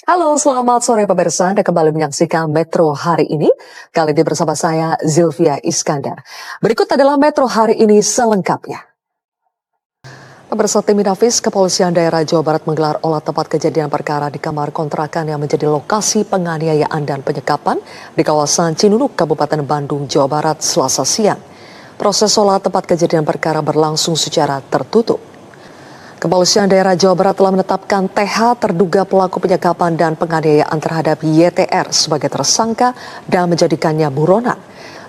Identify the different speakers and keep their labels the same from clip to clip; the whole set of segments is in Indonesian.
Speaker 1: Halo, selamat sore pemirsa. Anda kembali menyaksikan Metro hari ini. Kali ini bersama saya, Zilvia Iskandar. Berikut adalah Metro hari ini selengkapnya. Pemirsa, tim Inafis Kepolisian Daerah Jawa Barat menggelar olah tempat kejadian perkara di kamar kontrakan yang menjadi lokasi penganiayaan dan penyekapan di kawasan Cinunuk, Kabupaten Bandung, Jawa Barat, Selasa siang. Proses olah tempat kejadian perkara berlangsung secara tertutup. Kepolisian Daerah Jawa Barat telah menetapkan TH terduga pelaku penyekapan dan penganiayaan terhadap YTR sebagai tersangka dan menjadikannya buronan.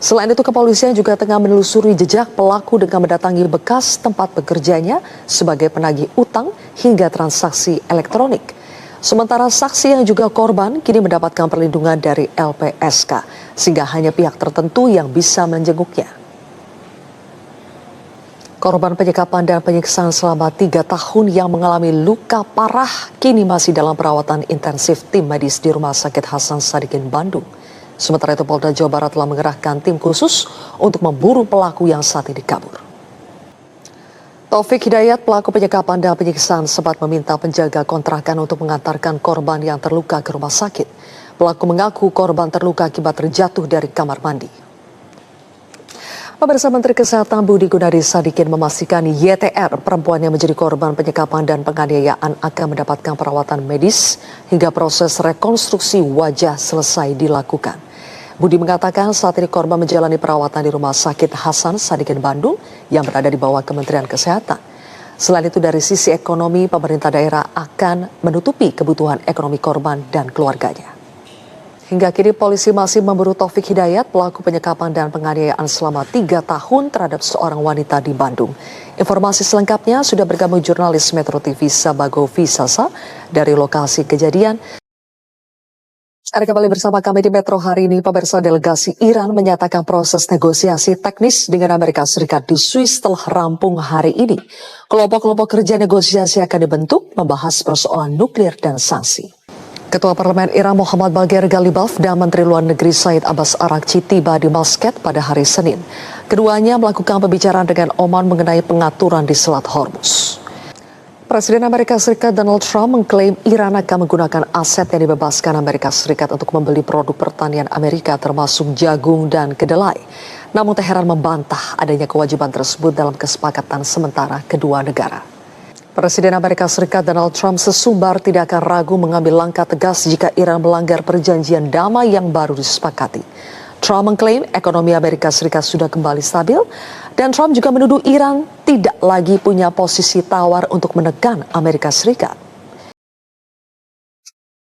Speaker 1: Selain itu, kepolisian juga tengah menelusuri jejak pelaku dengan mendatangi bekas tempat bekerjanya sebagai penagih utang hingga transaksi elektronik. Sementara saksi yang juga korban kini mendapatkan perlindungan dari LPSK, sehingga hanya pihak tertentu yang bisa menjenguknya. Korban penyekapan dan penyiksaan selama 3 tahun yang mengalami luka parah kini masih dalam perawatan intensif tim medis di Rumah Sakit Hasan Sadikin, Bandung. Sementara itu, Polda Jawa Barat telah mengerahkan tim khusus untuk memburu pelaku yang saat ini kabur. Taufik Hidayat, pelaku penyekapan dan penyiksaan, sempat meminta penjaga kontrakan untuk mengantarkan korban yang terluka ke rumah sakit. Pelaku mengaku korban terluka akibat terjatuh dari kamar mandi. Pemirsa, Menteri Kesehatan Budi Gunadi Sadikin memastikan YTR, perempuan yang menjadi korban penyekapan dan penganiayaan, akan mendapatkan perawatan medis hingga proses rekonstruksi wajah selesai dilakukan. Budi mengatakan saat ini korban menjalani perawatan di Rumah Sakit Hasan Sadikin, Bandung yang berada di bawah Kementerian Kesehatan. Selain itu, dari sisi ekonomi, pemerintah daerah akan menutupi kebutuhan ekonomi korban dan keluarganya. Hingga kini polisi masih memburu Taufik Hidayat, pelaku penyekapan dan penganiayaan selama 3 tahun terhadap seorang wanita di Bandung. Informasi selengkapnya sudah bergabung jurnalis Metro TV Sabago Visasa dari lokasi kejadian. Ada kembali bersama kami di Metro hari ini. Pemirsa, delegasi Iran menyatakan proses negosiasi teknis dengan Amerika Serikat di Swiss telah rampung hari ini. Kelompok-kelompok kerja negosiasi akan dibentuk membahas persoalan nuklir dan sanksi. Ketua Parlemen Iran Muhammad Bagher Ghalibaf dan Menteri Luar Negeri Said Abbas Araghchi tiba di Muscat pada hari Senin. Keduanya melakukan pembicaraan dengan Oman mengenai pengaturan di Selat Hormuz. Presiden Amerika Serikat Donald Trump mengklaim Iran akan menggunakan aset yang dibebaskan Amerika Serikat untuk membeli produk pertanian Amerika termasuk jagung dan kedelai. Namun Teheran membantah adanya kewajiban tersebut dalam kesepakatan sementara kedua negara. Presiden Amerika Serikat Donald Trump sesumbar tidak akan ragu mengambil langkah tegas jika Iran melanggar perjanjian damai yang baru disepakati. Trump mengklaim ekonomi Amerika Serikat sudah kembali stabil dan Trump juga menuduh Iran tidak lagi punya posisi tawar untuk menekan Amerika Serikat.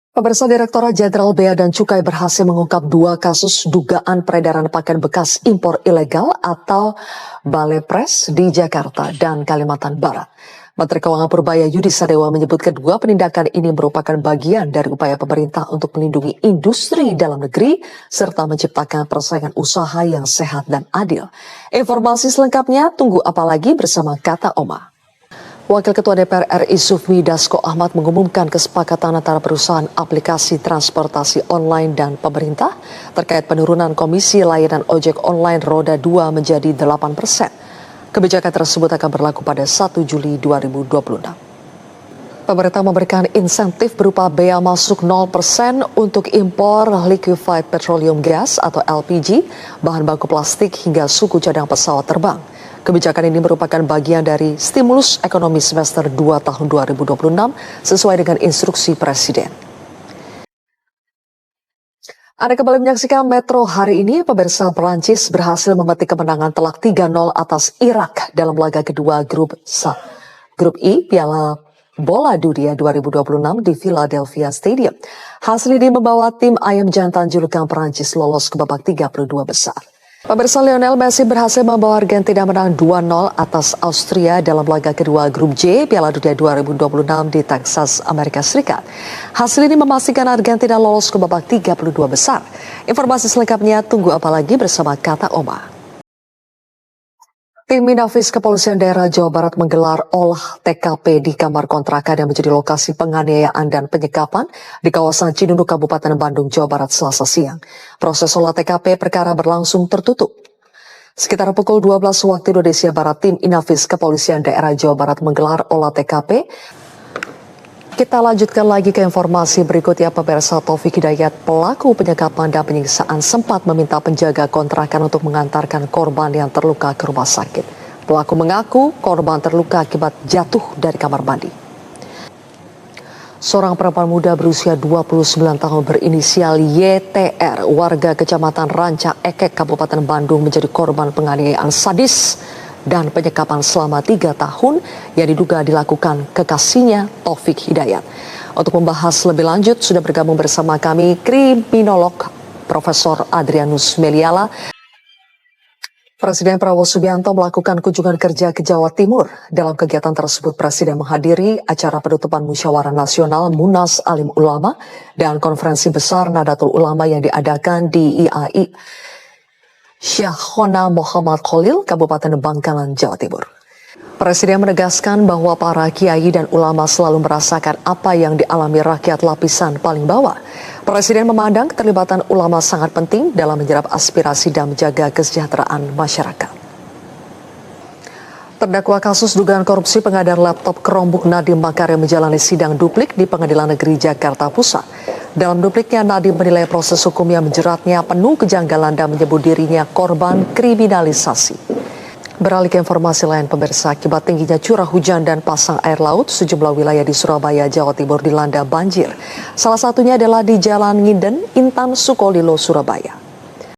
Speaker 1: Pemirsa, Direktorat Jenderal Bea dan Cukai berhasil mengungkap 2 kasus dugaan peredaran pakaian bekas impor ilegal atau balepres di Jakarta dan Kalimantan Barat. Menteri Keuangan Purbaya Yudi Sadewa menyebut kedua penindakan ini merupakan bagian dari upaya pemerintah untuk melindungi industri dalam negeri serta menciptakan persaingan usaha yang sehat dan adil. Informasi selengkapnya tunggu apalagi bersama Kata Oma. Wakil Ketua DPR RI Sufmi Dasko Ahmad mengumumkan kesepakatan antara perusahaan aplikasi transportasi online dan pemerintah terkait penurunan komisi layanan ojek online roda 2 menjadi 8%. Kebijakan tersebut akan berlaku pada 1 Juli 2026. Pemerintah memberikan insentif berupa bea masuk 0% untuk impor liquefied petroleum gas atau LPG, bahan baku plastik hingga suku cadang pesawat terbang. Kebijakan ini merupakan bagian dari stimulus ekonomi semester 2 tahun 2026 sesuai dengan instruksi Presiden. Anda kembali menyaksikan Metro hari ini. Pemirsa, Perancis berhasil memetik kemenangan telak 3-0 atas Irak dalam laga kedua grup I Piala Bola Dunia 2026 di Philadelphia Stadium. Hasil ini membawa tim Ayam Jantan julukan Perancis lolos ke babak 32 besar. Pemirsa, Lionel Messi berhasil membawa Argentina menang 2-0 atas Austria dalam laga kedua grup J Piala Dunia 2026 di Texas, Amerika Serikat. Hasil ini memastikan Argentina lolos ke babak 32 besar. Informasi selengkapnya tunggu apalagi bersama Kata Oma. Tim Inafis Kepolisian Daerah Jawa Barat menggelar olah TKP di kamar kontrakan yang menjadi lokasi penganiayaan dan penyekapan di kawasan Cinunuk, Kabupaten Bandung, Jawa Barat, Selasa siang. Proses olah TKP perkara berlangsung tertutup. Sekitar pukul 12 waktu Indonesia Barat, tim Inafis Kepolisian Daerah Jawa Barat menggelar olah TKP Kita lanjutkan lagi ke informasi berikutnya. Pemirsa, Taufik Hidayat, pelaku penyekapan dan penyiksaan, sempat meminta penjaga kontrakan untuk mengantarkan korban yang terluka ke rumah sakit. Pelaku mengaku korban terluka akibat jatuh dari kamar mandi. Seorang perempuan muda berusia 29 tahun berinisial YTR, warga Kecamatan Ranca Ekek, Kabupaten Bandung, menjadi korban penganiayaan sadis dan penyekapan selama 3 tahun yang diduga dilakukan kekasihnya Taufik Hidayat. Untuk membahas lebih lanjut sudah bergabung bersama kami kriminolog Profesor Adrianus Meliala. Presiden Prabowo Subianto melakukan kunjungan kerja ke Jawa Timur. Dalam kegiatan tersebut, Presiden menghadiri acara penutupan Musyawarah Nasional Munas Alim Ulama dan Konferensi Besar Nahdlatul Ulama yang diadakan di IAI Syekhona Muhammad Khalil, Kabupaten Bangkalan, Jawa Timur. Presiden menegaskan bahwa para kiai dan ulama selalu merasakan apa yang dialami rakyat lapisan paling bawah. Presiden memandang keterlibatan ulama sangat penting dalam menyerap aspirasi dan menjaga kesejahteraan masyarakat. Terdakwa kasus dugaan korupsi pengadaan laptop Chromebook Nadiem Makarim menjalani sidang duplik di Pengadilan Negeri Jakarta Pusat. Dalam dupliknya, Nadiem menilai proses hukum yang menjeratnya penuh kejanggalan dan menyebut dirinya korban kriminalisasi. Beralih ke informasi lain, pemirsa, akibat tingginya curah hujan dan pasang air laut, sejumlah wilayah di Surabaya, Jawa Timur dilanda banjir. Salah satunya adalah di Jalan Nginden, Intan Sukolilo, Surabaya.